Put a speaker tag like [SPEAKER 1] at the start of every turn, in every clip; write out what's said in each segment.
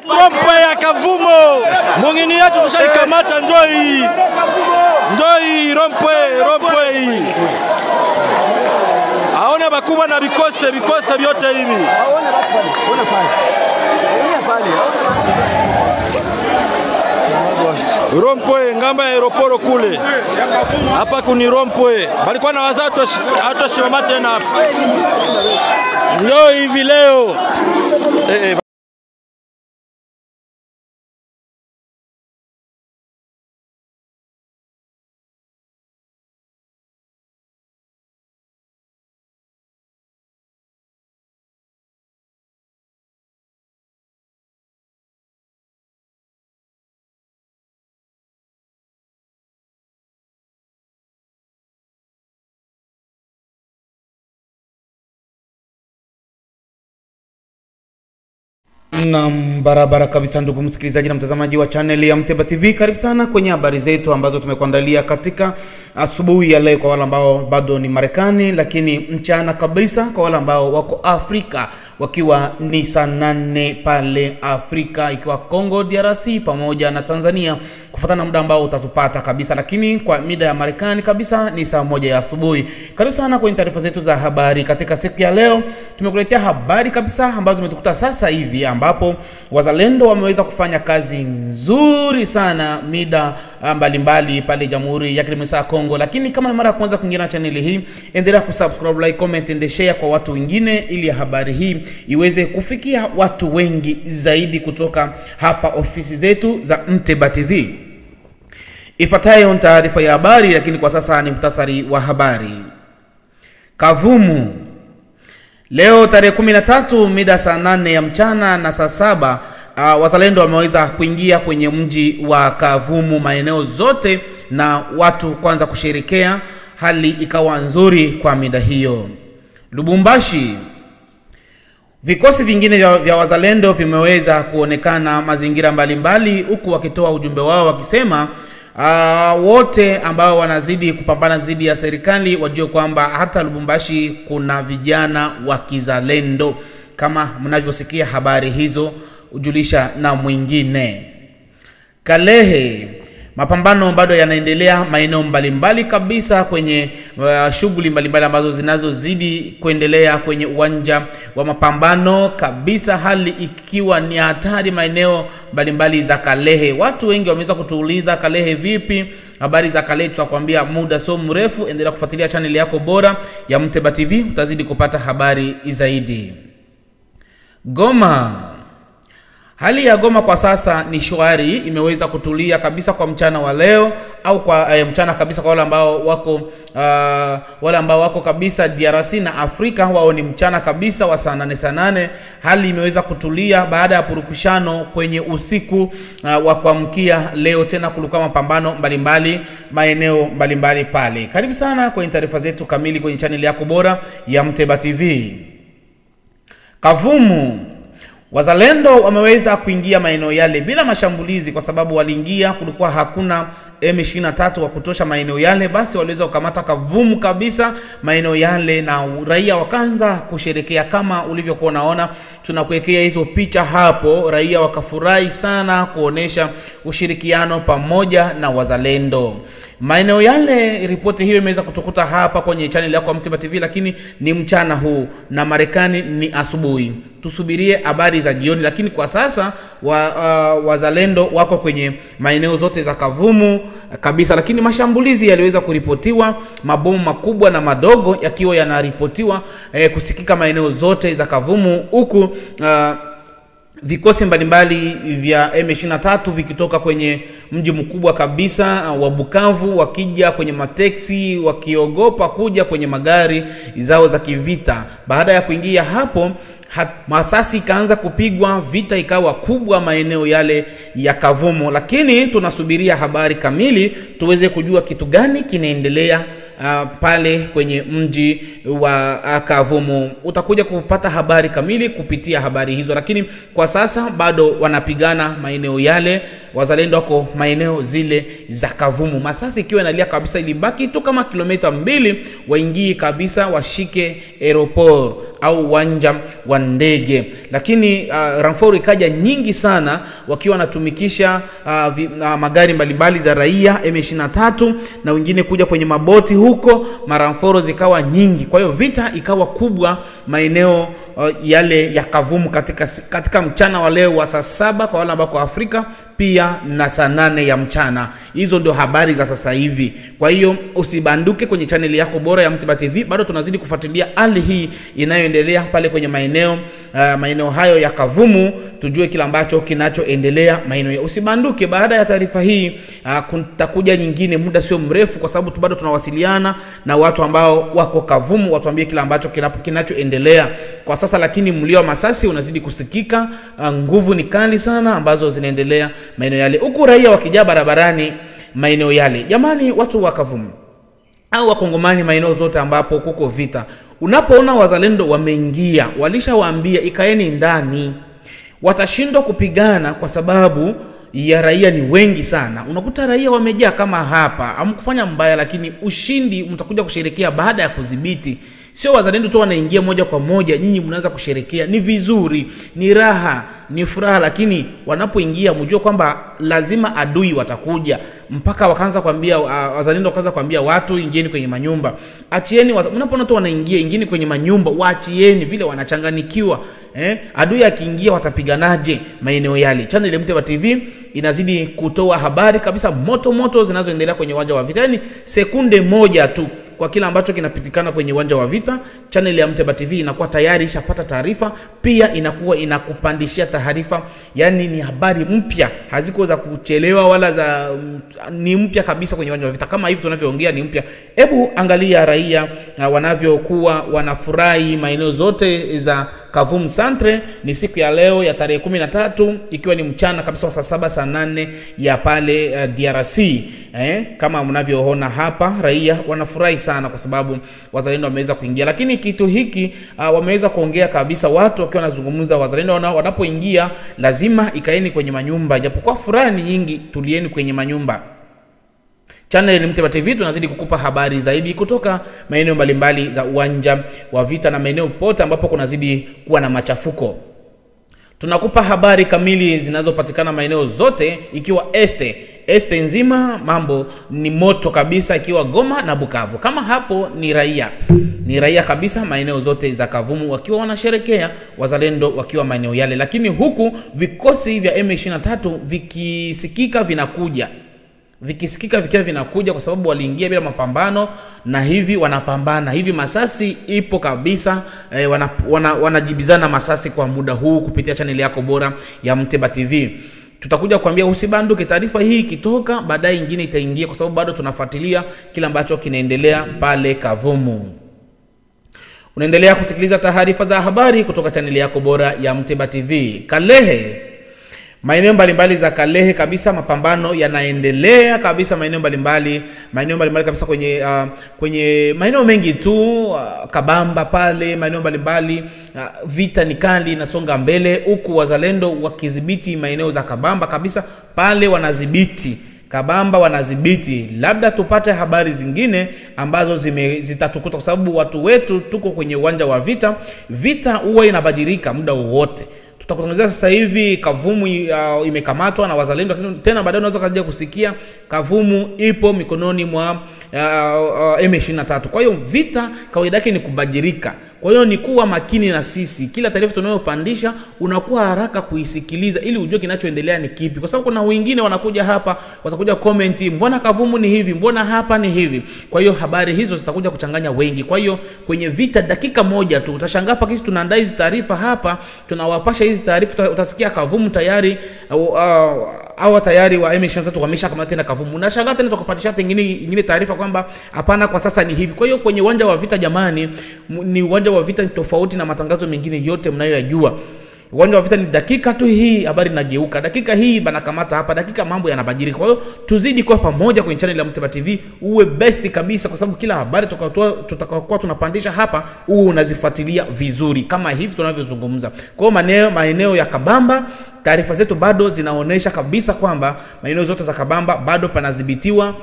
[SPEAKER 1] Rompoe ya Kavumo. Mwingine yetu tushaikamata njoi. Njoi Rompoe hii. Aone bakubwa na bikose vyote hivi. Rompoe ngamba ya aeroporo kule. Hapa kuni Rompoe. Balikuwa na wazatu hatoshimama tena hapa. Ndio hivi leo.
[SPEAKER 2] Na barabara kabisa ndugu msikilizaji na mtazamaji wa channel ya Mteba TV, karibu sana kwenye habari zetu ambazo tumekuandalia katika asubuhi ya leo kwa wale ambao bado ni Marekani, lakini mchana kabisa kwa wale ambao wako Afrika, wakiwa ni saa 8 pale Afrika, ikiwa Congo DRC pamoja na Tanzania, kufuatana na muda ambao utatupata kabisa, lakini kwa mida ya Marekani kabisa ni saa 1 ya asubuhi. Karibu sana kwenye taarifa zetu za habari. Katika siku ya leo tumekuletea habari kabisa ambazo zimetukuta sasa hivi, ambapo wazalendo wameweza kufanya kazi nzuri sana mida mbalimbali pale Jamhuri ya Kidemokrasia ya Kongo. Lakini kama ni mara ya kwanza kuingia na channel hii, endelea kusubscribe, like, comment and share kwa watu wengine, ili habari hii iweze kufikia watu wengi zaidi kutoka hapa ofisi zetu za Mteba TV. Ifuatayo ni taarifa ya habari, lakini kwa sasa ni muhtasari wa habari. Kavumu. Leo tarehe 13 mida saa 8 ya mchana na saa 7, wazalendo wameweza kuingia kwenye mji wa Kavumu maeneo zote, na watu kwanza kusherekea, hali ikawa nzuri kwa mida hiyo. Lubumbashi. Vikosi vingine vya wazalendo vimeweza kuonekana mazingira mbalimbali, huku wakitoa ujumbe wao wakisema wote ambao wanazidi kupambana dhidi ya serikali wajue kwamba hata Lubumbashi kuna vijana wa kizalendo. Kama mnavyosikia habari hizo, ujulisha na mwingine. Kalehe. Mapambano bado yanaendelea maeneo mbalimbali kabisa kwenye shughuli mbalimbali ambazo zinazozidi kuendelea kwenye uwanja wa mapambano kabisa, hali ikiwa ni hatari maeneo mbalimbali za Kalehe. Watu wengi wameweza kutuuliza Kalehe vipi? Habari za Kalehe tutakwambia muda so mrefu. Endelea kufuatilia channel yako bora ya Mteba TV, utazidi kupata habari zaidi. Goma. Hali ya Goma kwa sasa ni shwari, imeweza kutulia kabisa kwa mchana wa leo, au kwa mchana kabisa kwa wale ambao wako kabisa DRC na Afrika, wao ni mchana kabisa wa saa 8. Hali imeweza kutulia baada ya purukushano kwenye usiku wa kuamkia leo. Tena kulikuwa mapambano mbalimbali maeneo mbalimbali pale. Karibu sana kwenye taarifa zetu kamili kwenye channel yako bora ya Mteba TV. Kavumu. Wazalendo wameweza kuingia maeneo yale bila mashambulizi, kwa sababu waliingia, kulikuwa hakuna M23 wa kutosha maeneo yale, basi waliweza kukamata Kavumu kabisa maeneo yale, na raia wakaanza kusherekea kama ulivyokuwa unaona tunakuwekea hizo picha hapo. Raia wakafurahi sana kuonesha ushirikiano pamoja na wazalendo maeneo yale. Ripoti hiyo imeweza kutukuta hapa kwenye channel yako Mteba TV, lakini ni mchana huu na Marekani ni asubuhi. Tusubirie habari za jioni, lakini kwa sasa wazalendo wako kwenye maeneo zote za Kavumu kabisa. Lakini mashambulizi yaliweza kuripotiwa, mabomu makubwa na madogo yakiwa yanaripotiwa kusikika maeneo zote za Kavumu, huku vikosi mbalimbali vya M23 vikitoka kwenye mji mkubwa kabisa wa Bukavu, wakija kwenye mateksi, wakiogopa kuja kwenye magari zao za kivita. Baada ya kuingia hapo, masasi ikaanza kupigwa, vita ikawa kubwa maeneo yale ya Kavumu. Lakini tunasubiria habari kamili tuweze kujua kitu gani kinaendelea pale kwenye mji wa Kavumu. Utakuja kupata habari kamili kupitia habari hizo, lakini kwa sasa bado wanapigana maeneo yale. Wazalendo wako maeneo zile za Kavumu. Masasi ikiwa inalia kabisa, ilibaki tu kama kilomita 2 waingie kabisa washike aeroport au uwanja wa ndege. Lakini ramforo ikaja nyingi sana, wakiwa wanatumikisha magari mbalimbali za raia M23 na wengine kuja kwenye maboti huko. Maramforo zikawa nyingi, kwa hiyo vita ikawa kubwa maeneo yale ya Kavumu katika mchana wa leo wa saa 7 kwa wale ambao kwa Afrika, pia na saa 8 ya mchana. Hizo ndio habari za sasa hivi. Kwa hiyo usibanduke kwenye channel yako bora ya Mteba TV. Bado tunazidi kufuatilia hali hii inayoendelea pale kwenye maeneo hayo ya Kavumu, tujue kila ambacho kinachoendelea maeneo. Usibanduke, baada ya taarifa hii kutakuja nyingine muda sio mrefu, kwa sababu bado tunawasiliana na watu ambao wako Kavumu, watuambie kila ambacho kinachoendelea kwa sasa. Lakini mlio wa masasi unazidi kusikika, nguvu ni kali sana ambazo zinaendelea maeneo yale, huku raia wakijaa barabarani maeneo yale. Jamani, watu wa Kavumu au wakongomani maeneo zote ambapo kuko vita, unapoona wazalendo wameingia, walishawaambia ikaeni ndani, watashindwa kupigana kwa sababu ya raia ni wengi sana. Unakuta raia wamejaa kama hapa, hamkufanya mbaya, lakini ushindi mtakuja kusherehekea baada ya kudhibiti. Sio wazalendo tu wanaingia moja kwa moja, nyinyi mnaanza kusherehekea. Ni vizuri, ni raha, ni furaha, lakini wanapoingia mjue kwamba lazima adui watakuja. Mpaka wakaanza kuambia wazalendo, wakaanza kuambia watu ingieni kwenye manyumba. Achieni unapoona tu wanaingia, ingieni kwenye manyumba, waachieni, vile wanachanganikiwa. Adui akiingia watapiganaje maeneo yale? Channel ya Mteba TV inazidi kutoa habari kabisa moto zinazoendelea kwenye uwanja wa vita. Yani sekunde moja tu kwa kila ambacho kinapitikana kwenye uwanja wa vita, channel ya Mteba TV inakuwa tayari ishapata taarifa, pia inakuwa inakupandishia taarifa. Yani ni habari mpya, haziko za kuchelewa wala ni mpya kabisa kwenye uwanja wa vita. Kama hivi tunavyoongea ni mpya. Hebu angalia raia wanavyokuwa wanafurahi maeneo zote za Kavumu Centre. Ni siku ya leo ya tarehe 13, ikiwa ni mchana kabisa wa saa 7 saa 8 ya pale DRC. Kama mnavyoona hapa, raia wanafurahi sana kwa sababu wazalendo wameweza kuingia. Lakini kitu hiki wameweza kuongea kabisa, watu wakiwa wanazungumza, wazalendo wanapoingia lazima ikaeni kwenye manyumba, japokuwa furaha ni nyingi, tulieni kwenye manyumba. Channel ni Mteba TV, tunazidi kukupa habari zaidi kutoka maeneo mbalimbali za uwanja wa vita na maeneo pote ambapo kunazidi kuwa na machafuko. Tunakupa habari kamili zinazopatikana maeneo zote, ikiwa este nzima mambo ni moto kabisa, ikiwa Goma na Bukavu. Kama hapo ni raia kabisa maeneo zote za Kavumu wakiwa wanasherekea, wazalendo wakiwa maeneo yale. Lakini huku vikosi vya M23 vikisikika vikiwa vinakuja kwa sababu waliingia bila mapambano, na hivi wanapambana. Hivi masasi ipo kabisa, wanajibizana masasi kwa muda huu kupitia channel yako bora ya Mteba TV. Tutakuja kuambia usibanduke, taarifa hii kitoka baadaye nyingine itaingia, kwa sababu bado tunafuatilia kila ambacho kinaendelea pale Kavumu. Unaendelea kusikiliza taarifa za habari kutoka channel yako bora ya Mteba TV. Kalehe, maeneo mbalimbali za Kalehe kabisa, mapambano yanaendelea kabisa maeneo mbalimbali kabisa kwenye maeneo mengi tu, Kabamba pale, maeneo mbalimbali vita ni kali inasonga mbele, huku wazalendo wakidhibiti maeneo za Kabamba kabisa pale, wanadhibiti Kabamba, wanadhibiti. Labda tupate habari zingine ambazo zitatukuta, kwa sababu watu wetu tuko kwenye uwanja wa vita. Vita huwa inabadilika muda wowote. Tutakutangazia sasa hivi Kavumu imekamatwa na wazalendo, tena baadaye unaweza kaja kusikia Kavumu ipo mikononi mwa M23. Kwa hiyo vita kawaida yake ni kubadilika. Kwa hiyo ni kuwa makini na sisi. Kila taarifa tunayopandisha unakuwa haraka kuisikiliza ili ujue kinachoendelea ni kipi. Kwa sababu kuna wengine wanakuja hapa, watakuja comment, mbona Kavumu ni hivi, mbona hapa ni hivi. Kwa hiyo habari hizo zitakuja kuchanganya wengi. Kwa hiyo kwenye vita dakika moja tu utashangaa hapa kisi tunaandaa hizi taarifa hapa, tunawapasha hizi taarifa, utasikia Kavumu tayari au tayari wa M23 wameshakamata tena Kavumu. Unashangaa tena tukapandisha nyingine taarifa kwamba hapana kwa sasa ni hivi. Kwa hiyo kwenye uwanja wa vita jamani, ni uwanja wa vita tofauti na matangazo mengine yote mnayoyajua. Uwanja wa vita ni dakika tu, hii habari inageuka, dakika hii banakamata hapa, dakika mambo yanabadilika. Kwa hiyo tuzidi kwa pamoja kwenye channel ya Muteba TV, uwe best kabisa, kwa sababu kila habari tutakayokuwa tunapandisha hapa unazifuatilia vizuri kama hivi tunavyozungumza. Kwa hiyo maeneo ya Kabamba, taarifa zetu bado zinaonesha kabisa kwamba maeneo zote za Kabamba bado panadhibitiwa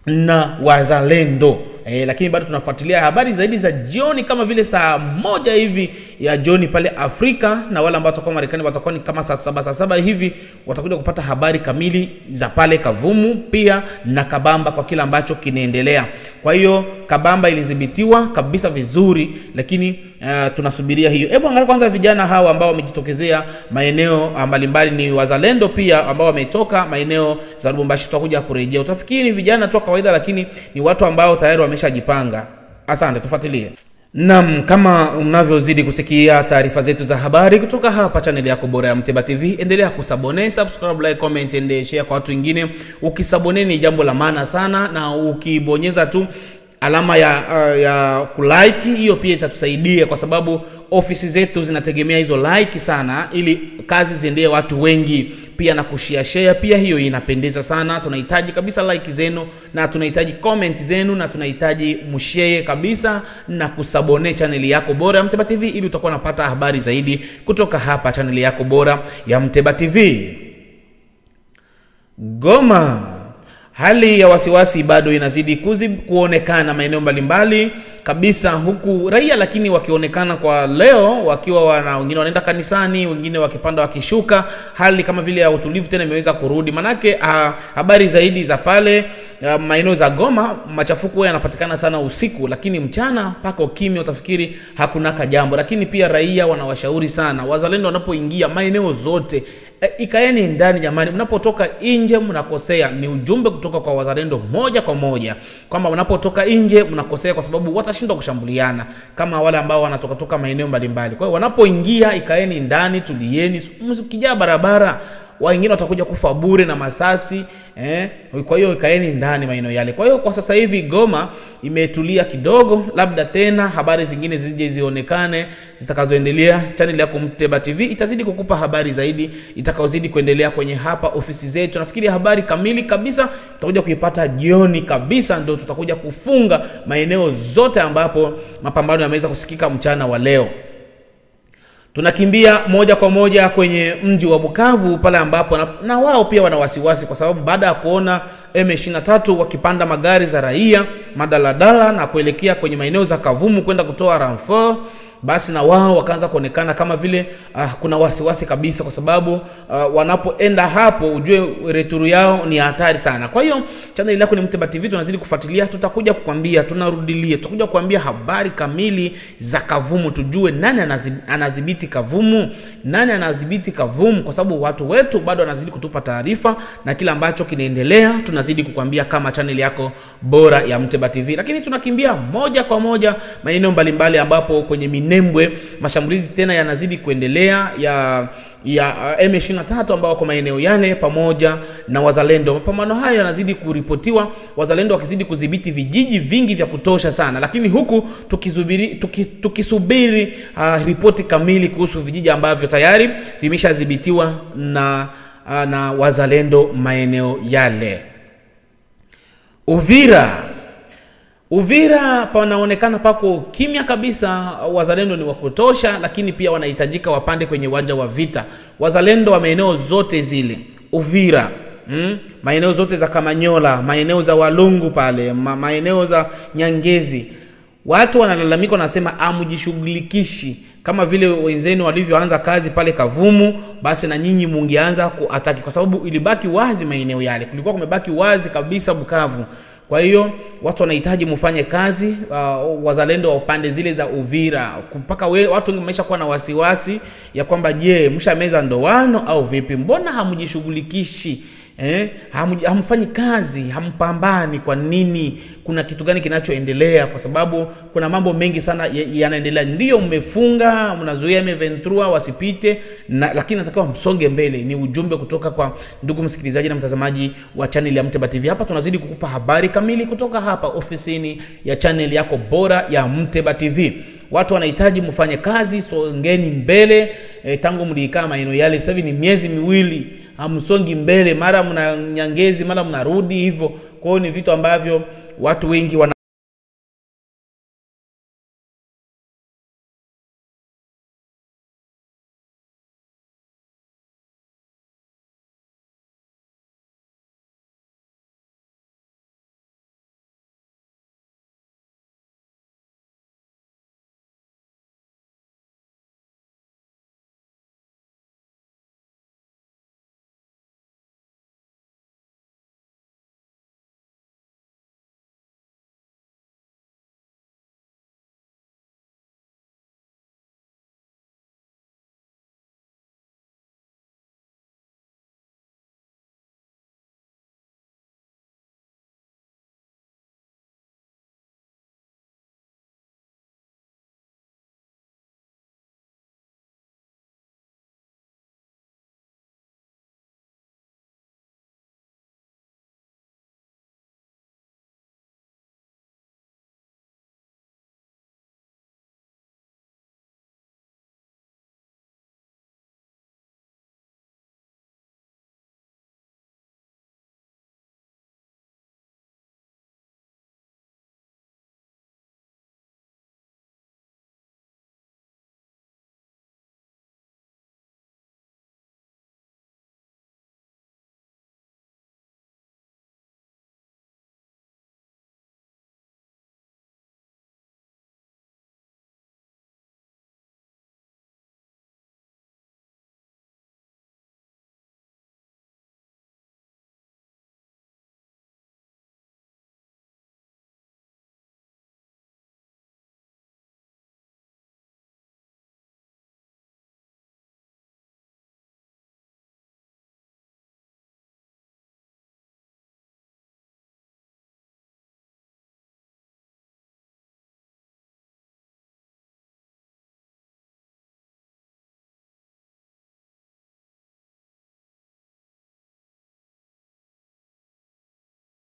[SPEAKER 2] na wazalendo. Lakini bado tunafuatilia habari zaidi za jioni, kama vile saa 1 hivi ya jioni pale Afrika, na wale ambao watakuwa Marekani watakuwa ni kama saa 7 hivi, watakuja kupata habari kamili za pale Kavumu pia na Kabamba kwa kila ambacho kinaendelea. Kwa hiyo Kabamba ilidhibitiwa kabisa vizuri, lakini tunasubiria hiyo. Hebu angalia kwanza vijana hawa ambao wamejitokezea maeneo mbalimbali, ni wazalendo pia ambao wametoka maeneo za Lubumbashi, tutakuja kurejea. Utafikiri ni vijana tu kawaida, lakini ni watu ambao tayari wameshajipanga. Asante, tufuatilie. Naam, kama mnavyozidi kusikia taarifa zetu za habari kutoka hapa channel yako bora ya Muteba TV, endelea kusabone, subscribe, like, comment and share kwa watu wengine. Ukisabone ni jambo la maana sana, na ukibonyeza tu alama ya kulike, hiyo pia itatusaidia, kwa sababu ofisi zetu zinategemea hizo like sana, ili kazi ziendee watu wengi. Pia na kushare pia, hiyo inapendeza sana. Tunahitaji kabisa like zenu, na tunahitaji comment zenu, na tunahitaji mshare kabisa na kusabone channel yako bora ya Muteba TV, ili utakuwa unapata habari zaidi kutoka hapa channel yako bora ya Muteba TV. Goma, hali ya wasiwasi bado inazidi kuonekana maeneo mbalimbali kabisa, huku raia lakini wakionekana kwa leo wakiwa wengine wanaenda kanisani, wengine wakipanda wakishuka. Hali kama vile ya utulivu tena imeweza kurudi. Manake habari zaidi za pale maeneo za Goma, machafuko yanapatikana sana usiku, lakini mchana pako kimya, utafikiri hakuna kajambo. Lakini pia raia wanawashauri sana wazalendo wanapoingia maeneo zote, ikaeni ndani jamani. Mnapotoka nje mnakosea. Ni ujumbe kutoka kwa wazalendo moja kwa moja kwamba mnapotoka nje mnakosea, kwa sababu watashindwa kushambuliana kama wale ambao wanatoka maeneo mbalimbali. Kwa hiyo wanapoingia, ikaeni ndani, tulieni, msikijaa barabara wengine watakuja kufa bure na masasi. Kwa hiyo ikaeni ndani maeneo yale. Kwa hiyo kwa sasa hivi Goma imetulia kidogo, labda tena habari zingine zije zionekane zitakazoendelea. Channel yako Muteba TV itazidi kukupa habari zaidi itakaozidi kuendelea kwenye hapa ofisi zetu. Nafikiri habari kamili kabisa tutakuja kuipata jioni kabisa, ndio tutakuja kufunga maeneo zote ambapo mapambano yameweza kusikika mchana wa leo. Tunakimbia moja kwa moja kwenye mji wa Bukavu pale ambapo na wao pia wana wasiwasi, kwa sababu baada ya kuona M23 wakipanda magari za raia, madaladala na kuelekea kwenye maeneo za Kavumu kwenda kutoa renfort, basi na wao wakaanza kuonekana kama vile kuna wasiwasi kabisa, kwa sababu wanapoenda hapo ujue returu yao ni hatari sana. Kwa hiyo channel yako ni Muteba TV, tunazidi kufuatilia, tutakuja kukwambia, tunarudilia, tutakuja kukwambia habari kamili za Kavumu, tujue nani anadhibiti Kavumu, nani anadhibiti Kavumu, kwa sababu watu wetu bado wanazidi kutupa taarifa, na kila ambacho kinaendelea tunazidi kukwambia kama channel yako bora ya Muteba TV. Lakini tunakimbia moja kwa moja maeneo mbalimbali ambapo kwenye Minembwe mashambulizi tena yanazidi kuendelea ya M23 ambao kwa maeneo yale pamoja na wazalendo. Mapambano hayo yanazidi kuripotiwa, wazalendo wakizidi kudhibiti vijiji vingi vya kutosha sana, lakini huku tukisubiri ripoti kamili kuhusu vijiji ambavyo tayari vimeshadhibitiwa na wazalendo maeneo yale. Uvira panaonekana pako kimya kabisa, wazalendo ni wa kutosha, lakini pia wanahitajika wapande kwenye uwanja wa vita. Wazalendo wa maeneo zote zile Uvira, maeneo zote za Kamanyola, maeneo za Walungu pale, maeneo za Nyangezi, watu wanalalamika, wanasema amjishughulikishi kama vile wenzenu walivyoanza kazi pale Kavumu, basi na nyinyi mungeanza kuataki, kwa sababu ilibaki wazi maeneo yale, kulikuwa kumebaki wazi kabisa Bukavu. Kwa hiyo watu wanahitaji mfanye kazi, wazalendo wa upande zile za Uvira, mpaka watu wengi wamesha kuwa na wasiwasi ya kwamba je, mshameza ndoano au vipi? Mbona hamjishughulikishi? Hamfanyi kazi, hampambani? Kwa nini? Kuna kitu gani kinachoendelea? Kwa sababu kuna mambo mengi sana yanaendelea. Ndio mmefunga, mnazuia M23 wasipite, lakini natakiwa msonge mbele. Ni ujumbe kutoka kwa ndugu msikilizaji na mtazamaji wa channel ya Muteba TV. Hapa tunazidi kukupa habari kamili kutoka hapa ofisini ya channel yako bora ya Muteba TV. watu wanahitaji mfanye kazi, songeni mbele. Tangu mlikaa maeneo yale sasa ni miezi miwili hamsongi mbele, mara mna nyangezi mara mnarudi hivyo. Kwa hiyo ni vitu ambavyo watu wengi